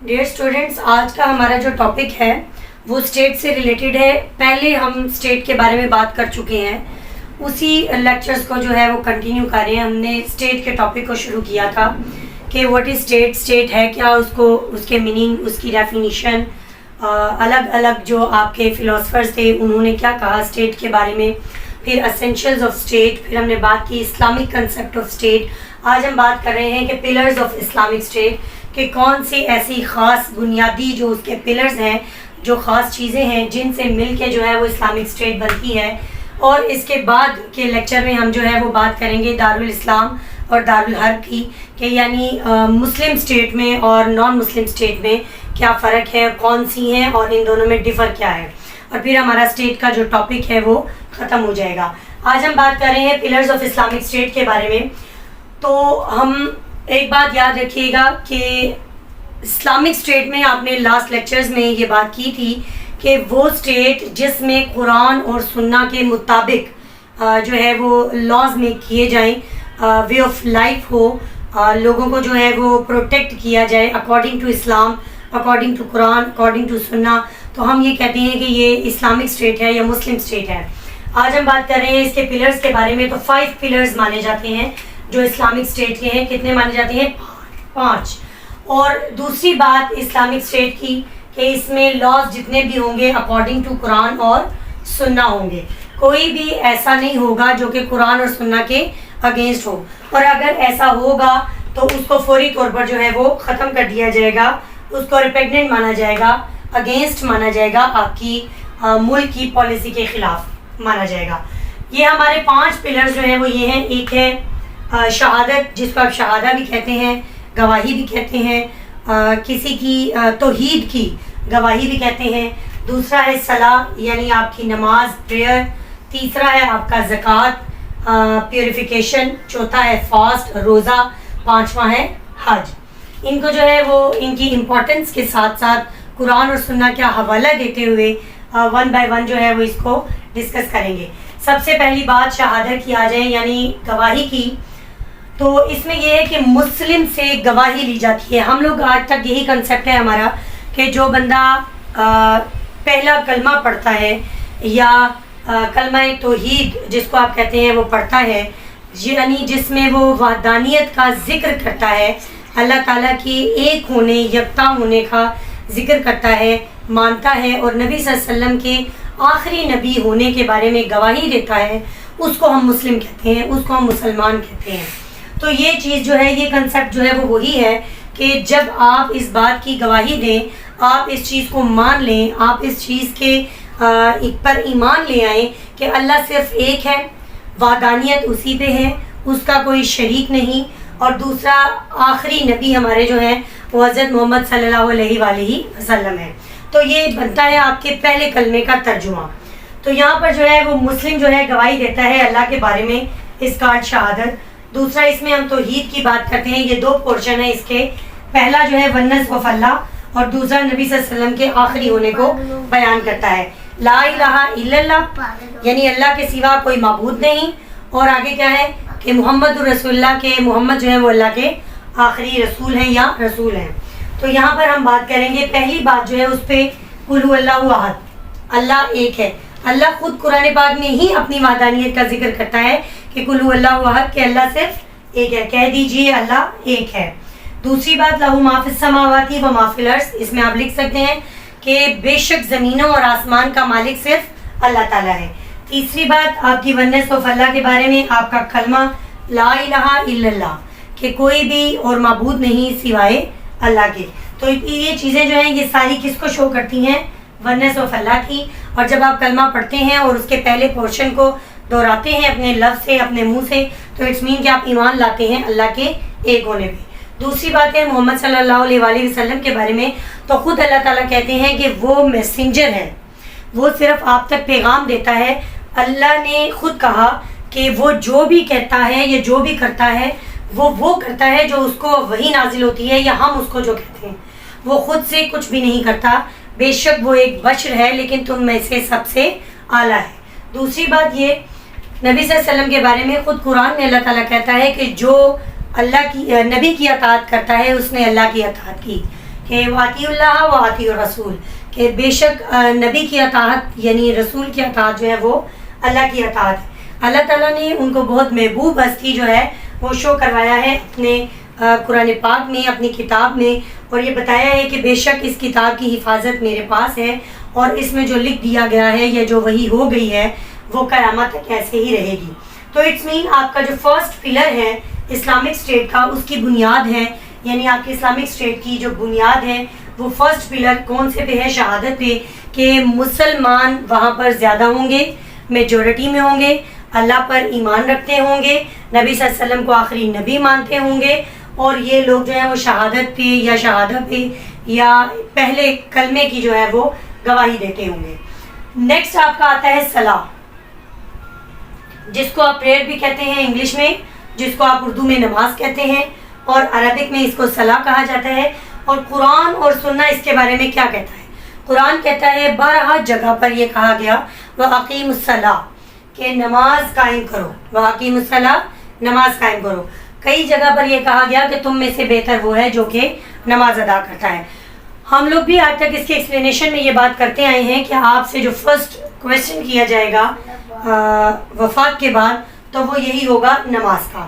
Dear students, آج کا ہمارا جو ٹاپک ہے وہ اسٹیٹ سے ریلیٹڈ ہے. پہلے ہم اسٹیٹ کے بارے میں بات کر چکے ہیں، اسی لیکچرز کو جو ہے وہ کنٹینیو کر رہے ہیں. ہم نے اسٹیٹ کے ٹاپک کو شروع کیا تھا کہ واٹ از اسٹیٹ، اسٹیٹ ہے کیا، اس کے میننگ، اس کی ڈیفینیشن، الگ الگ جو آپ کے فلاسفرز تھے انہوں نے کیا کہا اسٹیٹ کے بارے میں. پھر اسینشلز آف اسٹیٹ، پھر ہم نے بات کی اسلامک کنسیپٹ آف اسٹیٹ. آج ہم بات کر رہے ہیں کہ پلرز آف اسلامک اسٹیٹ، کہ کون سی ایسی خاص بنیادی جو اس کے پلرز ہیں، جو خاص چیزیں ہیں جن سے مل کے جو ہے وہ اسلامک اسٹیٹ بنتی ہے. اور اس کے بعد کے لیکچر میں ہم جو ہے وہ بات کریں گے دارالاسلام اور دارالحرب کی، کہ یعنی مسلم اسٹیٹ میں اور نان مسلم اسٹیٹ میں کیا فرق ہے، کون سی ہیں اور ان دونوں میں ڈفر کیا ہے. اور پھر ہمارا اسٹیٹ کا جو ٹاپک ہے وہ ختم ہو جائے گا. آج ہم بات کر رہے ہیں پلرز آف اسلامک اسٹیٹ کے بارے میں. تو ہم ایک بات یاد رکھیے گا کہ اسلامک اسٹیٹ میں آپ نے لاسٹ لیکچرز میں یہ بات کی تھی کہ وہ اسٹیٹ جس میں قرآن اور سنہ کے مطابق جو ہے وہ لاز میں کیے جائیں، وے آف لائف ہو، لوگوں کو جو ہے وہ پروٹیکٹ کیا جائے according to Islam, according to Quran, according to Sunnah, تو ہم یہ کہتے ہیں کہ یہ اسلامک اسٹیٹ ہے یا مسلم اسٹیٹ ہے. آج ہم بات کر رہے ہیں اس کے پلرز کے بارے میں. تو 5 پلرز مانے جاتے ہیں جو اسلامک اسٹیٹ کے ہیں. کتنے مانے جاتے ہیں؟ 5. اور دوسری بات اسلامک اسٹیٹ کی کہ اس میں لاز جتنے بھی ہوں گے اکارڈنگ ٹو قرآن اور سنہ ہوں گے. کوئی بھی ایسا نہیں ہوگا جو کہ قرآن اور سنہ کے اگینسٹ ہو، اور اگر ایسا ہوگا تو اس کو فوری طور پر جو ہے وہ ختم کر دیا جائے گا، اس کو ریپیگننٹ مانا جائے گا، اگینسٹ مانا جائے گا، آپ کی ملک کی پالیسی کے خلاف مانا جائے گا. یہ ہمارے 5 پلرز جو ہیں وہ یہ ہیں. ایک ہے شہادت، جس کو آپ شہادہ بھی کہتے ہیں، گواہی بھی کہتے ہیں، کسی کی توحید کی گواہی بھی کہتے ہیں. دوسرا ہے صلاح، یعنی آپ کی نماز، پریئر. تیسرا ہے آپ کا زکوٰۃ، پیوریفیکیشن. چوتھا ہے فاسٹ، روزہ. 5واں ہے حج. ان کو جو ہے وہ ان کی امپورٹنس کے ساتھ ساتھ قرآن اور سنہ کا حوالہ دیتے ہوئے 1 بائی 1 جو ہے وہ اس کو ڈسکس کریں گے. سب سے پہلی بات شہادت کی آ جائے، یعنی گواہی کی. تو اس میں یہ ہے کہ مسلم سے گواہی لی جاتی ہے. ہم لوگ آج تک یہی کنسیپٹ ہے ہمارا کہ جو بندہ پہلا کلمہ پڑھتا ہے یا کلمہ توحید جس کو آپ کہتے ہیں وہ پڑھتا ہے، یعنی جس میں وہ وحدانیت کا ذکر کرتا ہے، اللہ تعالیٰ کی ایک ہونے، یکتا ہونے کا ذکر کرتا ہے، مانتا ہے، اور نبی صلی اللہ علیہ وسلم کے آخری نبی ہونے کے بارے میں گواہی دیتا ہے، اس کو ہم مسلم کہتے ہیں، اس کو ہم مسلمان کہتے ہیں. تو یہ چیز جو ہے، یہ کنسیپٹ جو ہے وہ وہی ہے کہ جب آپ اس بات کی گواہی دیں، آپ اس چیز کو مان لیں، آپ اس چیز کے پر ایمان لے آئیں کہ اللہ صرف ایک ہے، وحدانیت اسی پہ ہے، اس کا کوئی شریک نہیں. اور دوسرا آخری نبی ہمارے جو ہیں وہ حضرت محمد صلی اللہ علیہ وآلہ وسلم ہے. تو یہ بنتا ہے آپ کے پہلے کلمے کا ترجمہ. تو یہاں پر جو ہے وہ مسلم جو ہے گواہی دیتا ہے اللہ کے بارے میں، اس کا شہادت. دوسرا اس میں ہم توحید کی بات کرتے ہیں. یہ 2 پورشن ہیں اس کے. پہلا جو ہے ونس آف اللہ، اور دوسرا نبی صلی اللہ علیہ وسلم کے آخری ہونے کو بیان کرتا ہے. لا الہ الا اللہ، یعنی اللہ کے سوا کوئی معبود نہیں. اور آگے کیا ہے کہ محمد رسول اللہ، کے محمد جو ہے وہ اللہ کے آخری رسول ہیں یا رسول ہیں. تو یہاں پر ہم بات کریں گے. پہلی بات جو ہے اس پہ قل هو اللہ احد، اللہ ایک ہے. اللہ خود قرآن پاک میں ہی اپنی وحدانیت کا ذکر کرتا ہے کہ قل هو اللہ احد، کہ اللہ صرف ایک ہے. کہہ دیجئے اللہ ایک ہے. دوسری بات لہ ما فی السماوات و ما فی الارض، اس میں آپ لکھ سکتے ہیں کہ بے شک زمینوں اور آسمان کا مالک صرف اللہ تعالیٰ ہے. تیسری بات آپ کی ونس آف اللہ کے بارے میں، آپ کا کلمہ لا الہ الا اللہ، کہ کوئی بھی اور معبود نہیں سوائے اللہ کے. تو یہ چیزیں جو ہیں یہ ساری کس کو شو کرتی ہیں؟ ونس آف اللہ کی. اور جب آپ کلمہ پڑھتے ہیں اور اس کے پہلے پورشن کو دہراتے ہیں اپنے لفظ سے، اپنے منہ سے، تو اٹس مین کہ آپ ایمان لاتے ہیں اللہ کے ایک ہونے پہ. دوسری بات ہے محمد صلی اللہ علیہ وآلہ وسلم کے بارے میں. تو خود اللہ تعالیٰ کہتے ہیں کہ وہ میسنجر ہے، وہ صرف آپ تک پیغام دیتا ہے. اللہ نے خود کہا کہ وہ جو بھی کہتا ہے یا جو بھی کرتا ہے وہ کرتا ہے جو اس کو وحی نازل ہوتی ہے یا ہم اس کو جو کہتے ہیں. وہ خود سے کچھ بھی نہیں کرتا. بے شک وہ ایک بشر ہے لیکن تم میں سے سب سے اعلیٰ ہے. دوسری بات یہ نبی صلی اللہ علیہ وسلم کے بارے میں خود قرآن میں اللہ تعالیٰ کہتا ہے کہ جو اللہ کی نبی کی اطاعت کرتا ہے اس نے اللہ کی اطاعت کی. کہ واطیع اللہ و واطیع الرسول، کہ بے شک نبی کی اطاعت یعنی رسول کی اطاعت جو ہے وہ اللہ کی اطاعت ہے۔ اللہ تعالیٰ نے ان کو بہت محبوب ہستی جو ہے وہ شو کروایا ہے اپنے قرآن پاک میں، اپنی کتاب میں، اور یہ بتایا ہے کہ بے شک اس کتاب کی حفاظت میرے پاس ہے، اور اس میں جو لکھ دیا گیا ہے یا جو وحی ہو گئی ہے وہ قیامت تک ایسے ہی رہے گی۔ تو اٹس مین آپ کا جو فرسٹ پلر ہے اسلامک اسٹیٹ کا، اس کی بنیاد ہے، یعنی آپ کی اسلامک اسٹیٹ کی جو بنیاد ہے وہ فرسٹ پلر کون سے پہ ہے؟ شہادت پہ، کہ مسلمان وہاں پر زیادہ ہوں گے، میجورٹی میں ہوں گے، اللہ پر ایمان رکھتے ہوں گے، نبی صلی اللہ علیہ وسلم کو آخری نبی مانتے ہوں گے، اور یہ لوگ جو ہیں وہ شہادت پہ یا شہادت پہ یا پہلے کلمے کی جو ہے وہ گواہی دیتے ہوں گے۔ نیکسٹ آپ کا آتا ہے صلاح، جس کو آپ پریئر بھی کہتے ہیں انگلش میں، جس کو آپ اردو میں نماز کہتے ہیں، اور عربک میں اس کو صلاح کہا جاتا ہے۔ اور قرآن اور سنہ اس کے بارے میں کیا کہتا ہے؟ قرآن کہتا ہے 12 جگہ پر یہ کہا گیا وَأَقِیمُ الصَّلَاةَ، کہ نماز قائم کرو، وَأَقِیمُ الصَّلَاةَ، نماز قائم کرو۔ کئی جگہ پر یہ کہا گیا کہ تم میں سے بہتر وہ ہے جو کہ نماز ادا کرتا ہے۔ ہم لوگ بھی آج تک اس کی ایکسپلینیشن میں یہ بات کرتے آئے ہیں کہ آپ سے جو فرسٹ کویسچن کیا جائے گا وفات کے بعد تو وہ یہی ہوگا نماز کا۔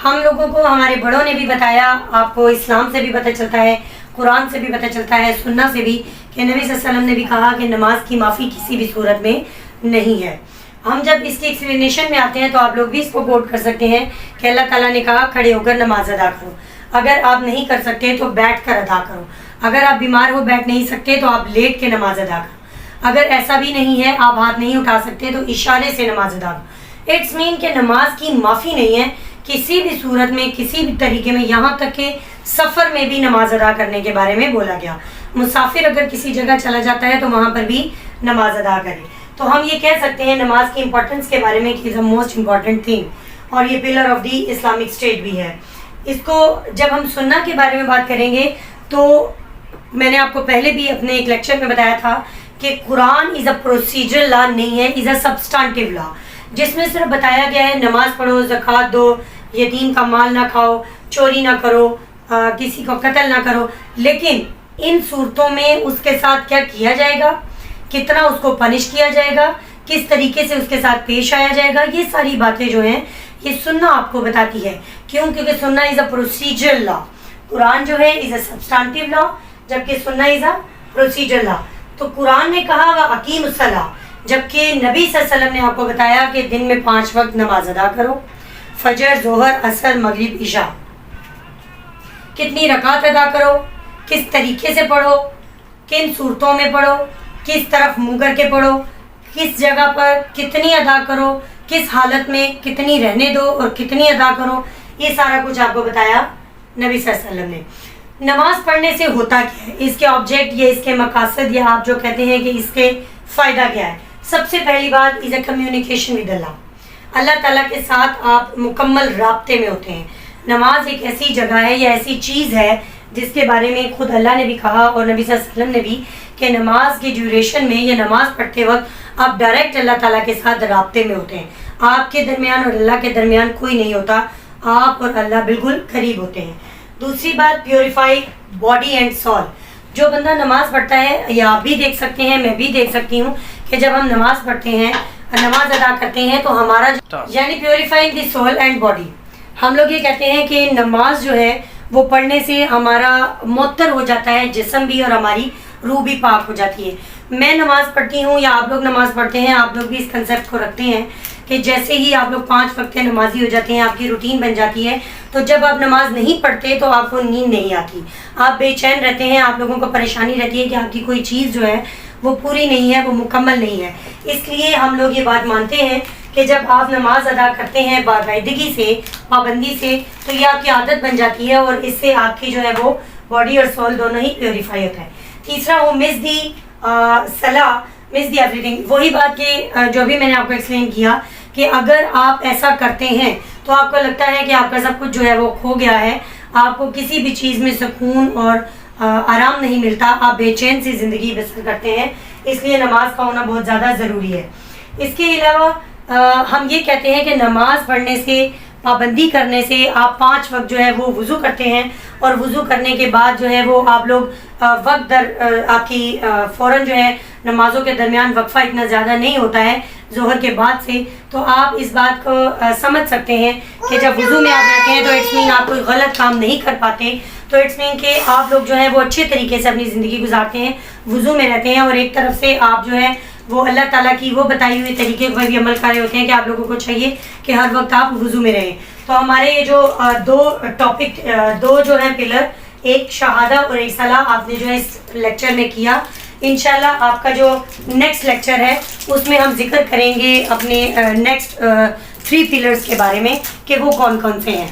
ہم لوگوں کو ہمارے بڑوں نے بھی بتایا، آپ کو اسلام سے بھی پتہ چلتا ہے، قرآن سے بھی پتہ چلتا ہے، سنہ سے بھی، کہ نبی صلی اللہ علیہ وسلم نے بھی کہا کہ نماز کی معافی کسی بھی صورت میں نہیں ہے۔ ہم جب اس کی ایکسپلینیشن میں آتے ہیں تو آپ لوگ بھی اس کو کوٹ کر سکتے ہیں کہ اللہ تعالیٰ نے کہا کھڑے ہو کر نماز ادا کرو، اگر آپ نہیں کر سکتے تو بیٹھ کر ادا کرو، اگر آپ بیمار ہو بیٹھ نہیں سکتے تو آپ لیٹ کے نماز ادا کرو، اگر ایسا بھی نہیں ہے آپ ہاتھ نہیں اٹھا سکتے تو اشارے سے نماز ادا کرو۔ اٹس مین کہ نماز کی معافی نہیں ہے کسی بھی صورت میں، کسی بھی طریقے میں، یہاں تک کہ سفر میں بھی نماز ادا کرنے کے بارے میں بولا گیا۔ مسافر اگر کسی جگہ چلا جاتا ہے تو وہاں پر بھی نماز ادا کرے۔ تو ہم یہ کہہ سکتے ہیں نماز کی امپورٹنس کے بارے میں کہ اٹس موسٹ امپورٹنٹ تھنگ، اور یہ pillar of the Islamic state بھی ہے۔ اس کو جب ہم سنہ کے بارے میں بات کریں گے تو میں نے آپ کو پہلے بھی اپنے ایک لیکچر میں بتایا تھا کہ قرآن از اے پروسیجرل لا نہیں ہے، از اے سبسٹانٹیو لا، جس میں صرف بتایا گیا ہے نماز پڑھو، زکوٰۃ دو، یتیم کا مال نہ کھاؤ، چوری نہ کرو، کسی کو قتل نہ کرو، لیکن ان صورتوں میں اس کے ساتھ کیا کیا جائے گا، کتنا اس کو پنش کیا جائے گا، کس طریقے سے اس کے ساتھ پیش آیا جائے گا، یہ ساری باتیں جو ہیں یہ سنہ آپ کو بتاتی ہے۔ کیوں؟ کیونکہ سنہ از اے پروسیجر لا، قرآن جو ہے از اے سبسٹانٹیو لا، جبکہ سنہ از اے پروسیجر لا۔ تو قرآن نے کہا وَأَقِیمُ الصَّلَاةَ، جبکہ نبی صلی اللہ علیہ وسلم نے آپ کو بتایا کہ دن میں 5 وقت نماز ادا کرو، فجر، ظہر، عصر، مغرب، عشاء۔ کتنی رکعت ادا کرو، کس طریقے سے پڑھو، کن صورتوں میں پڑھو، کس طرف منہ کر کے پڑھو، کس جگہ پر کتنی ادا کرو، کس حالت میں کتنی رہنے دو اور کتنی ادا کرو، یہ سارا کچھ آپ کو بتایا نبی صلی اللہ علیہ وسلم نے۔ نماز پڑھنے سے ہوتا کیا ہے، اس کے آبجیکٹ یا اس کے مقاصد یا آپ جو کہتے ہیں کہ اس کے فائدہ کیا ہے؟ سب سے پہلی بات از اے کمیونیکیشن ود اللہ، اللہ تعالیٰ کے ساتھ آپ مکمل رابطے میں ہوتے ہیں۔ نماز ایک ایسی جگہ ہے یا ایسی چیز ہے جس کے بارے میں خود اللہ نے بھی کہا اور نبی صلی اللہ علیہ وسلم نے بھی کہ نماز کے ڈیوریشن میں یا نماز پڑھتے وقت آپ ڈائریکٹ اللہ تعالیٰ کے ساتھ رابطے میں ہوتے ہیں، آپ کے درمیان اور اللہ کے درمیان کوئی نہیں ہوتا، آپ اور اللہ بالکل قریب ہوتے ہیں۔ دوسری بات پیوریفائی باڈی اینڈ سول، جو بندہ نماز پڑھتا ہے، یا آپ بھی دیکھ سکتے ہیں، میں بھی دیکھ سکتی ہوں کہ جب ہم نماز پڑھتے ہیں، نماز ادا کرتے ہیں تو ہمارا یعنی purifying the civil and body, ہم لوگ یہ کہتے ہیں کہ نماز جو ہے وہ پڑھنے سے ہمارا معطر ہو جاتا ہے جسم بھی اور ہماری روح بھی پاک ہو جاتی ہے۔ میں نماز پڑھتی ہوں یا آپ لوگ نماز پڑھتے ہیں، آپ لوگ بھی اس کنسیپٹ کو رکھتے ہیں کہ جیسے ہی آپ لوگ 5 وقت نمازی ہو جاتے ہیں، آپ کی روٹین بن جاتی ہے، تو جب آپ نماز نہیں پڑھتے تو آپ کو نیند نہیں آتی، آپ بے چین رہتے ہیں، آپ لوگوں کو پریشانی رہتی ہے کہ آپ کی کوئی چیز جو ہے وہ پوری نہیں ہے، وہ مکمل نہیں ہے۔ اس لیے ہم لوگ یہ بات مانتے ہیں کہ جب آپ نماز ادا کرتے ہیں باقاعدگی سے، پابندی سے، تو یہ آپ کی عادت بن جاتی ہے اور اس سے آپ کی جو ہے وہ باڈی اور سول دونوں ہی پیوریفائی ہوتا ہے۔ تیسرا وہ مس دی صلاح، مس دی ایوری تھنگ، وہی بات کہ جو بھی میں نے آپ کو ایکسپلین کیا کہ اگر آپ ایسا کرتے ہیں تو آپ کو لگتا ہے کہ آپ کا سب کچھ جو ہے وہ کھو گیا ہے، آپ کو کسی بھی چیز میں سکون اور آرام نہیں ملتا، آپ بے چین سے زندگی بسر کرتے ہیں، اس لیے نماز کا ہونا بہت زیادہ ضروری ہے۔ اس کے علاوہ ہم یہ کہتے ہیں کہ نماز پڑھنے سے پابندی کرنے سے آپ 5 وقت جو ہے وہ وضو کرتے ہیں، اور وضو کرنے کے بعد جو ہے وہ آپ لوگ وقت در آپ کی فوراً جو ہے نمازوں کے درمیان وقفہ اتنا زیادہ نہیں ہوتا ہے ظہر کے بعد سے، تو آپ اس بات کو سمجھ سکتے ہیں کہ جب وضو میں آپ رہتے ہیں تو اٹس مین آپ کوئی غلط کام نہیں کر پاتے، تو اٹس مین کہ آپ لوگ جو ہے وہ اچھے طریقے سے اپنی زندگی گزارتے ہیں، وضو میں رہتے ہیں، اور ایک طرف سے آپ جو ہے وہ اللہ تعالیٰ کی وہ بتائی ہوئی طریقے پر بھی عمل کر رہے ہوتے ہیں کہ آپ لوگوں کو چاہیے کہ ہر وقت آپ وضو میں رہیں۔ تو ہمارے یہ جو دو جو ہیں پلر، ایک شہادہ اور ایک صلاح، آپ نے جو ہے اس لیکچر میں کیا۔ انشاءاللہ آپ کا جو نیکسٹ لیکچر ہے اس میں ہم ذکر کریں گے اپنے نیکسٹ 3 پلرز کے بارے میں کہ وہ کون کون سے ہیں۔